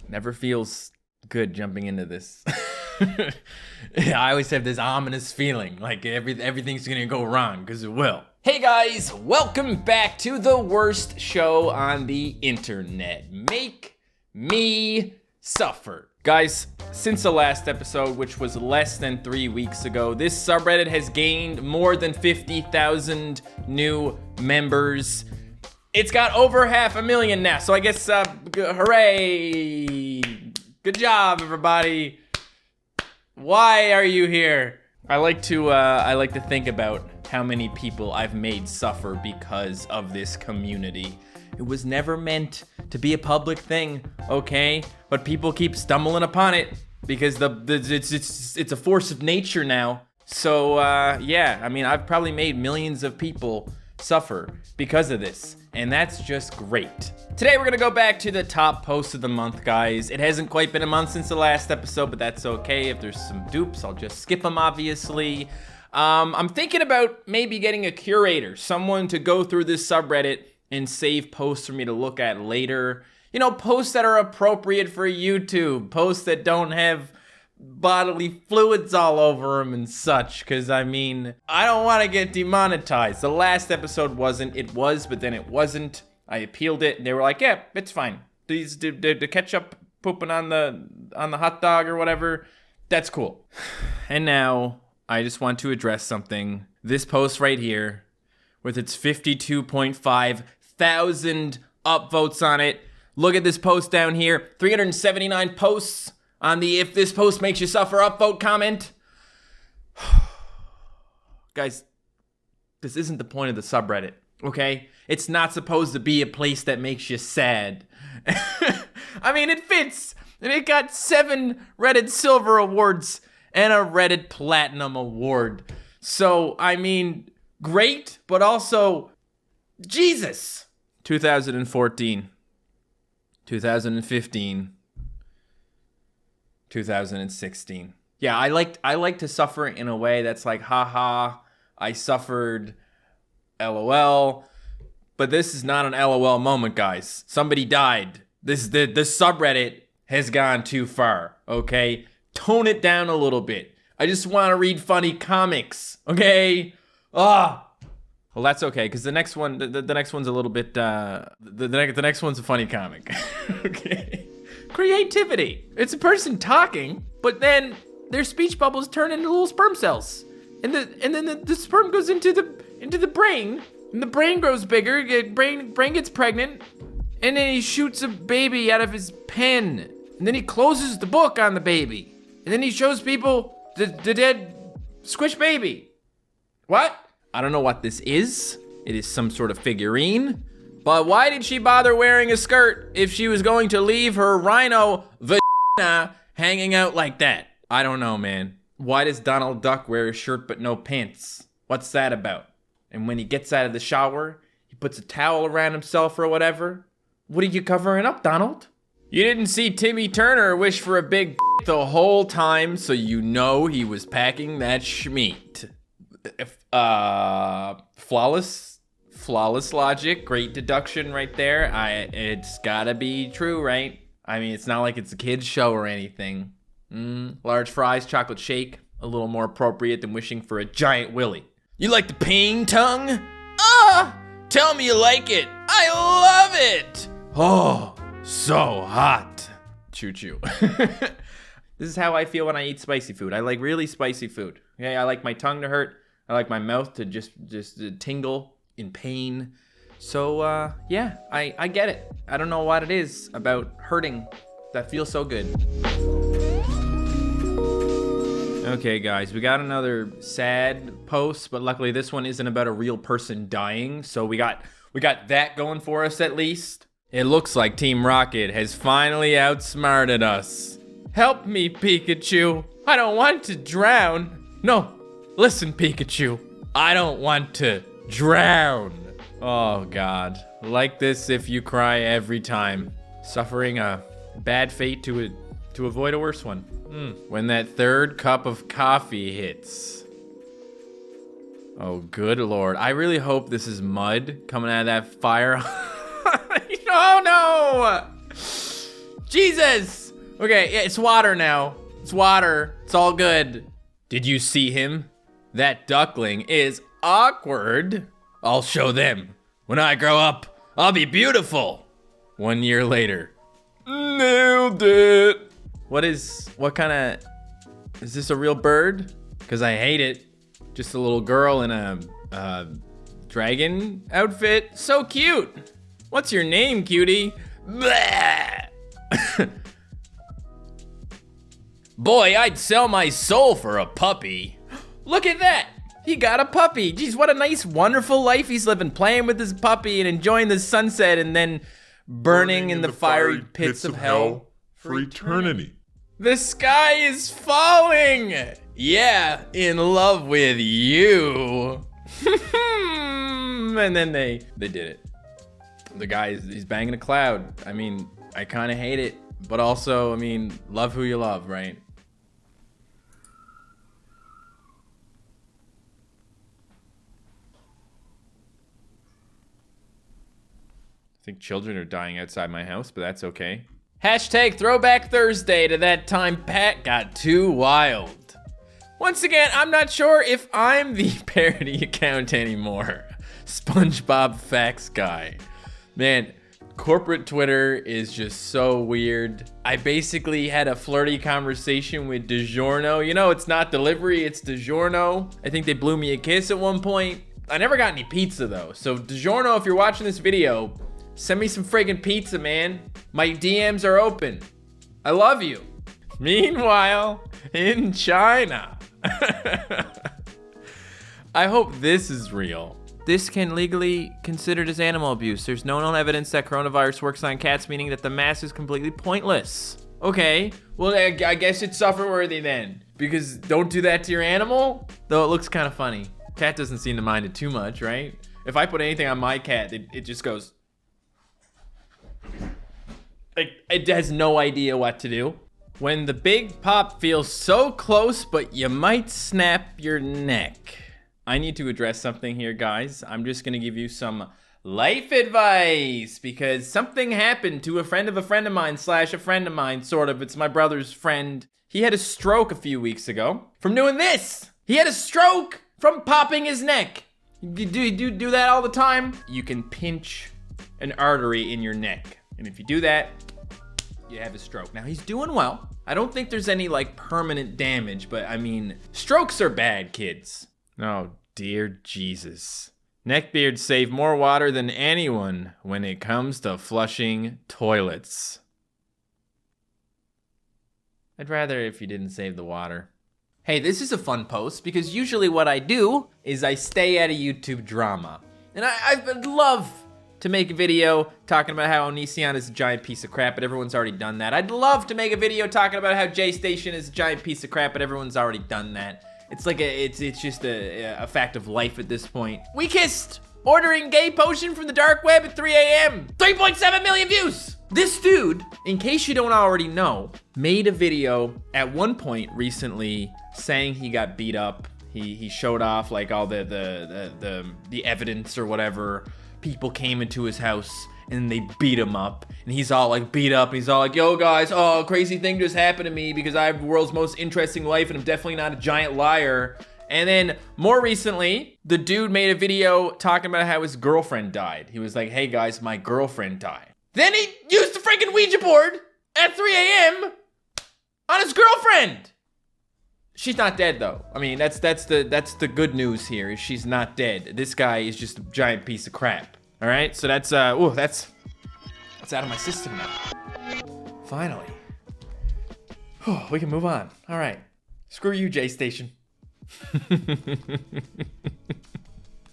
Never feels good jumping into this. I always have this ominous feeling like everything's gonna go wrong, because it will. Hey guys, welcome back to the worst show on the internet. Make me suffer. Guys, since the last episode, which was less than 3 weeks ago, this subreddit has gained more than 50,000 new members. It's got over 500,000 now, so I guess, hooray! Good job, everybody. Why are you here? I like to think about how many people I've made suffer because of this community. It was never meant to be a public thing, okay? But people keep stumbling upon it because it's a force of nature now. So yeah, I mean, I've probably made millions of people suffer because of this, and that's just great. Today we're gonna go back to the top post of the month, guys. It hasn't quite been a month since the last episode, but that's okay. If there's some dupes, I'll just skip them, obviously. I'm thinking about maybe getting a curator, someone to go through this subreddit and save posts for me to look at later. You know, posts that are appropriate for YouTube, posts that don't have bodily fluids all over them and such, because I mean, I don't want to get demonetized. The last episode wasn't. It was, but then it wasn't. I appealed it, and they were like, yeah, it's fine. These the ketchup pooping on the hot dog or whatever, that's cool. And now I just want to address something. This post right here, with its 52.5 thousand upvotes on it. Look at this post down here. 379 posts on the "if this post makes you suffer" upvote comment. Guys, this isn't the point of the subreddit, okay? It's not supposed to be a place that makes you sad. I mean, it fits. And it got 7 Reddit Silver Awards and a Reddit Platinum Award. So, I mean, great, but also, Jesus. 2014, 2015, 2016. Yeah, I like to suffer in a way that's like, haha, I suffered, LOL. But this is not an LOL moment, guys. Somebody died. The subreddit has gone too far, okay? Tone it down a little bit. I just want to read funny comics, okay? Well, that's okay, because the next one, the next one's a little bit, the next one's a funny comic. Okay. Creativity. It's a person talking, but then their speech bubbles turn into little sperm cells. And then the sperm goes into the brain, and the brain grows bigger, brain gets pregnant, and then he shoots a baby out of his pen. And then he closes the book on the baby. And then he shows people the dead squish baby. What? I don't know what this is. It is some sort of figurine. But why did she bother wearing a skirt if she was going to leave her rhino vagina hanging out like that? I don't know, man. Why does Donald Duck wear a shirt but no pants? What's that about? And when he gets out of the shower, he puts a towel around himself or whatever? What are you covering up, Donald? You didn't see Timmy Turner wish for a big the whole time, so you know he was packing that schmeat. Flawless logic, great deduction right there. It's gotta be true, right? I mean, it's not like it's a kid's show or anything. Large fries, chocolate shake, a little more appropriate than wishing for a giant willy. You like the ping tongue? Tell me you like it. I love it. Oh, so hot. Choo choo. This is how I feel when I eat spicy food. I like really spicy food. Okay, I like my tongue to hurt. I like my mouth to just tingle in pain. So, yeah, I get it. I don't know what it is about hurting that feels so good. Okay, guys, we got another sad post, but luckily this one isn't about a real person dying. So we got that going for us at least. It looks like Team Rocket has finally outsmarted us. Help me, Pikachu. I don't want to drown. No. Listen, Pikachu, I don't want to drown. Oh, God. Like this if you cry every time. Suffering a bad fate to avoid a worse one. When that third cup of coffee hits. Oh, good Lord. I really hope this is mud coming out of that fire. Oh, no. Jesus! Okay, yeah, it's water now. It's water. It's all good. Did you see him? That duckling is awkward. I'll show them. When I grow up, I'll be beautiful. 1 year later. Nailed it. What kind of, is this a real bird? Because I hate it. Just a little girl in a dragon outfit. So cute. What's your name, cutie? Boy, I'd sell my soul for a puppy. Look at that. He got a puppy. Jeez, what a nice, wonderful life he's living, playing with his puppy and enjoying the sunset and then burning in the fiery pits of hell for eternity. The sky is falling. Yeah, in love with you. And then they did it. The guy, he's banging a cloud. I mean, I kind of hate it, but also, I mean, love who you love, right? I think children are dying outside my house, but that's okay. Hashtag Throwback Thursday to that time Pat got too wild. Once again, I'm not sure if I'm the parody account anymore. SpongeBob Facts Guy. Man, corporate Twitter is just so weird. I basically had a flirty conversation with DiGiorno. You know, it's not delivery, it's DiGiorno. I think they blew me a kiss at one point. I never got any pizza though. So DiGiorno, if you're watching this video, send me some friggin' pizza, man. My DMs are open. I love you. Meanwhile, in China. I hope this is real. This can legally considered as animal abuse. There's no known evidence that coronavirus works on cats, meaning that the mask is completely pointless. Okay, well, I guess it's suffer-worthy then. Because don't do that to your animal? Though it looks kind of funny. Cat doesn't seem to mind it too much, right? If I put anything on my cat, it just goes... Like, it has no idea what to do. When the big pop feels so close, but you might snap your neck. I need to address something here, guys. I'm just gonna give you some life advice because something happened to a friend of mine / a friend of mine, sort of. It's my brother's friend. He had a stroke a few weeks ago from doing this. He had a stroke from popping his neck. You do that all the time? You can pinch an artery in your neck. And if you do that, you have a stroke. Now he's doing well. I don't think there's any like permanent damage, but I mean, strokes are bad, kids. Oh, dear Jesus. Neckbeards save more water than anyone when it comes to flushing toilets. I'd rather if you didn't save the water. Hey, this is a fun post because usually what I do is I stay out of YouTube drama. And I would love to make a video talking about how Onision is a giant piece of crap, but everyone's already done that. I'd love to make a video talking about how J-Station is a giant piece of crap, but everyone's already done that. It's like it's just a fact of life at this point. We kissed! Ordering gay potion from the dark web at 3 a.m. 3.7 million views! This dude, in case you don't already know, made a video at one point recently saying he got beat up. He showed off like all the evidence or whatever. People came into his house and they beat him up. And he's all like beat up and he's all like, yo guys, oh, crazy thing just happened to me because I have the world's most interesting life and I'm definitely not a giant liar. And then more recently, the dude made a video talking about how his girlfriend died. He was like, hey guys, my girlfriend died. Then he used the freaking Ouija board at 3 a.m. on his girlfriend. She's not dead though. I mean, that's the good news here is she's not dead. This guy is just a giant piece of crap. All right, so that's out of my system now. Finally, we can move on. All right, screw you, J-Station.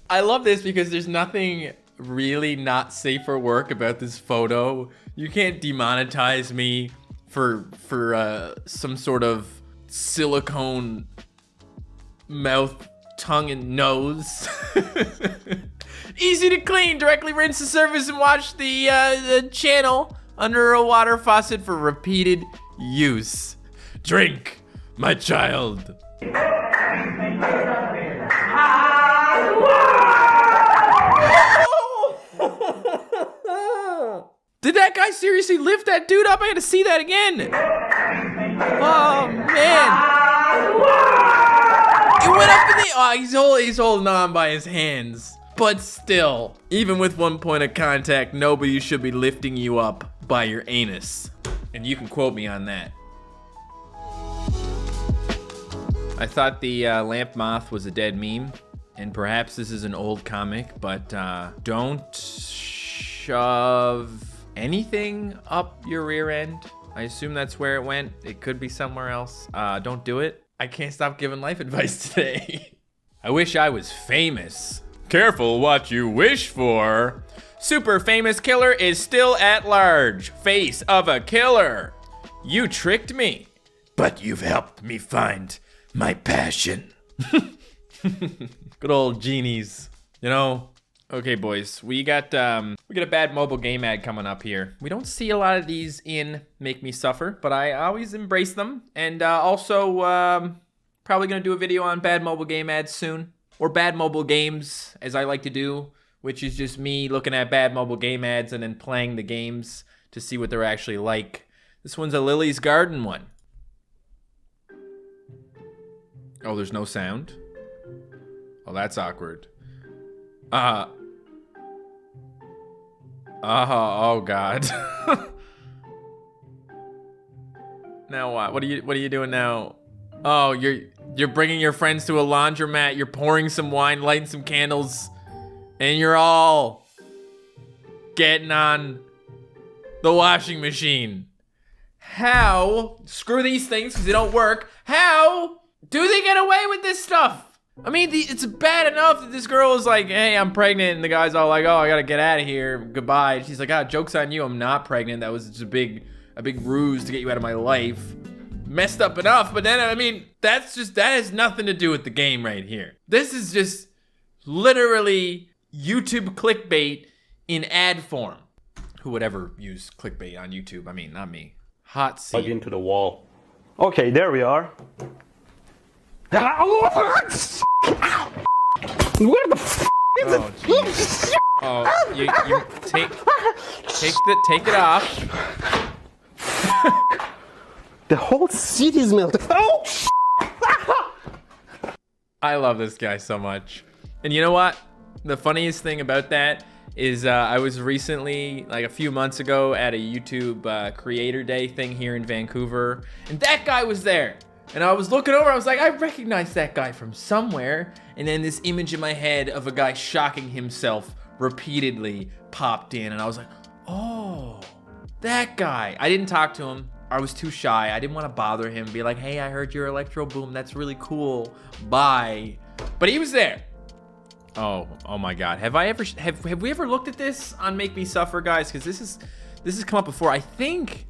I love this because there's nothing really not safe for work about this photo. You can't demonetize me for some sort of silicone mouth, tongue, and nose. Easy to clean. Directly rinse the surface and wash the channel under a water faucet for repeated use. Drink, my child. Did that guy seriously lift that dude up? I gotta see that again. Oh, man. It went up in the... Oh, he's holding on by his hands. But still, even with 1 point of contact, nobody should be lifting you up by your anus. And you can quote me on that. I thought the lamp moth was a dead meme. And perhaps this is an old comic, but don't shove anything up your rear end. I assume that's where it went. It could be somewhere else. Don't do it. I can't stop giving life advice today. I wish I was famous. Careful what you wish for. Super famous killer is still at large. Face of a killer. You tricked me, but you've helped me find my passion. Good old genies, you know. Okay, boys, we got a bad mobile game ad coming up here. We don't see a lot of these in Make Me Suffer, but I always embrace them. And also, probably gonna do a video on bad mobile game ads soon, or bad mobile games, as I like to do, which is just me looking at bad mobile game ads and then playing the games to see what they're actually like. This one's a Lily's Garden one. Oh, there's no sound. Oh, that's awkward. Oh God. Now what? What are you doing now? Oh, you're bringing your friends to a laundromat. You're pouring some wine, lighting some candles, and you're all getting on the washing machine. How? Screw these things because they don't work. How do they get away with this stuff? I mean, it's bad enough that this girl is like, hey, I'm pregnant. And the guy's all like, oh, I got to get out of here. Goodbye. And she's like, joke's on you. I'm not pregnant. That was just a big ruse to get you out of my life. Messed up enough. But then, I mean, that has nothing to do with the game right here. This is just literally YouTube clickbait in ad form. Who would ever use clickbait on YouTube? I mean, not me. Hot seat. Plug into the wall. Okay, there we are. Where the f is it? Jesus. Oh, you take it off. The whole seat is melted. Oh, I love this guy so much. And you know what? The funniest thing about that is I was recently, like a few months ago, at a YouTube Creator Day thing here in Vancouver, and that guy was there. And I was looking over, I was like, I recognize that guy from somewhere. And then this image in my head of a guy shocking himself repeatedly popped in. And I was like, oh, that guy. I didn't talk to him. I was too shy. I didn't want to bother him. Be like, hey, I heard your electro boom. That's really cool. Bye. But he was there. Oh my God. Have we ever looked at this on Make Me Suffer, guys? Because this has come up before. I think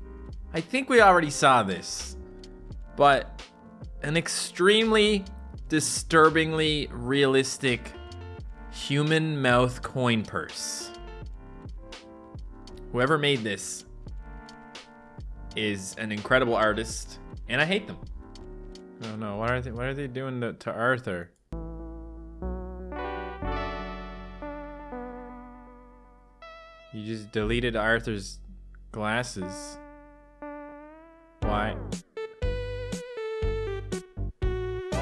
we already saw this. But an extremely disturbingly realistic human mouth coin purse. Whoever made this is an incredible artist, and I hate them. Oh no, what are they doing to Arthur? You just deleted Arthur's glasses. Why?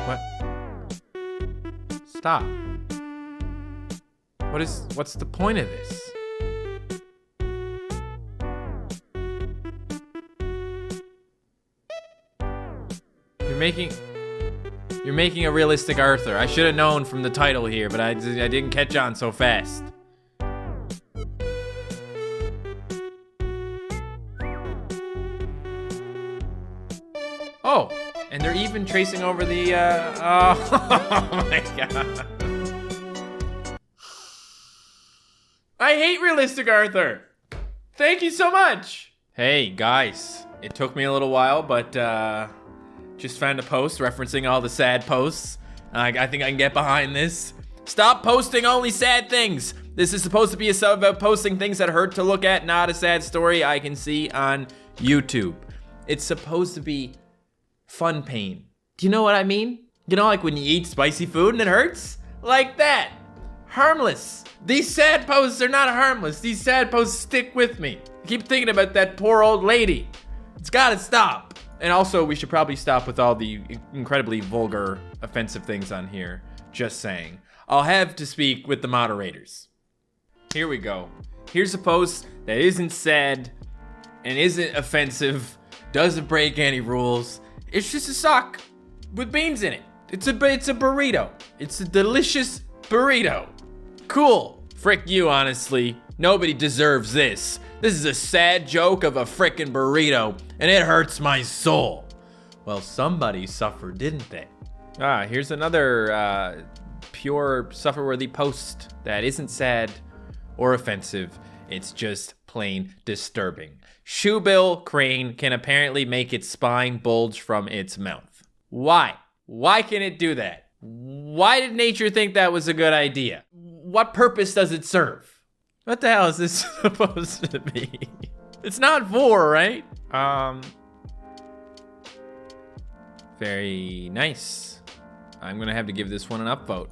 What? Stop. What's the point of this? You're making a realistic Arthur. I should have known from the title here, but I didn't catch on so fast. Oh, and they're even tracing over the, oh my God. I hate realistic Arthur. Thank you so much. Hey, guys. It took me a little while, but, just found a post referencing all the sad posts. I think I can get behind this. Stop posting only sad things. This is supposed to be a sub about posting things that hurt to look at, not a sad story I can see on YouTube. It's supposed to be fun pain. Do you know what I mean? You know, like when you eat spicy food and it hurts? Like that. Harmless. These sad posts are not harmless. These sad posts stick with me. I keep thinking about that poor old lady. It's gotta stop. And also, we should probably stop with all the incredibly vulgar, offensive things on here. Just saying. I'll have to speak with the moderators. Here we go. Here's a post that isn't sad and isn't offensive, doesn't break any rules. It's just a sock with beans in it. It's a burrito. It's a delicious burrito. Cool. Frick you, honestly. Nobody deserves this. This is a sad joke of a frickin' burrito, and it hurts my soul. Well, somebody suffered, didn't they? Here's another pure suffer-worthy post that isn't sad or offensive. It's just plain disturbing. Shoebill crane can apparently make its spine bulge from its mouth. Why? Why can it do that? Why did nature think that was a good idea? What purpose does it serve? What the hell is this supposed to be? It's not vor, right? Very nice. I'm gonna have to give this one an upvote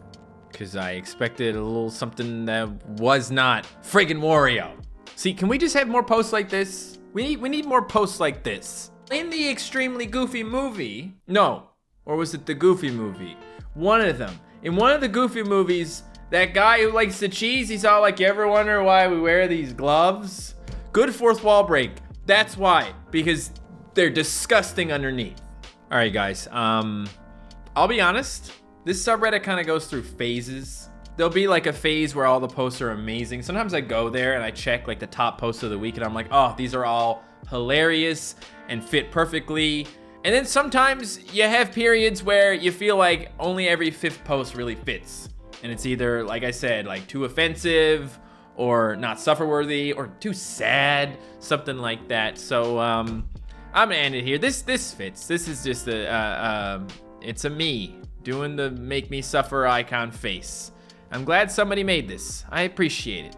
because I expected a little something that was not friggin' Wario. See, can we just have more posts like this? We need more posts like this. In the extremely goofy movie, no, or was it the Goofy movie? One of them. In one of the Goofy movies, that guy who likes the cheese, he's all like, you ever wonder why we wear these gloves? Good fourth wall break. That's why, because they're disgusting underneath. All right, guys, I'll be honest. This subreddit kind of goes through phases. There'll be like a phase where all the posts are amazing. Sometimes I go there and I check like the top posts of the week and I'm like, oh, these are all hilarious and fit perfectly. And then sometimes you have periods where you feel like only every fifth post really fits. And it's either, like I said, like too offensive or not suffer-worthy or too sad, something like that. So I'm gonna end it here. This fits. This is just it's a me doing the make me suffer icon face. I'm glad somebody made this. I appreciate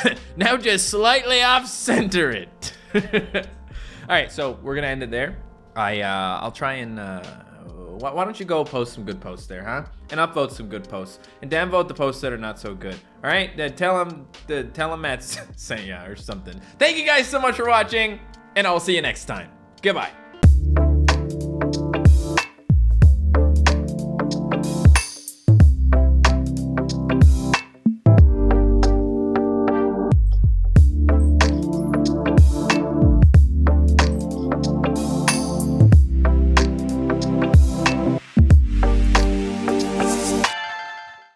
it. Now just slightly off-center it. All right, so we're gonna end it there. I'll try and why don't you go post some good posts there, huh? And upvote some good posts and downvote the posts that are not so good. All right, tell him Matt's saying or something. Thank you guys so much for watching, and I'll see you next time. Goodbye.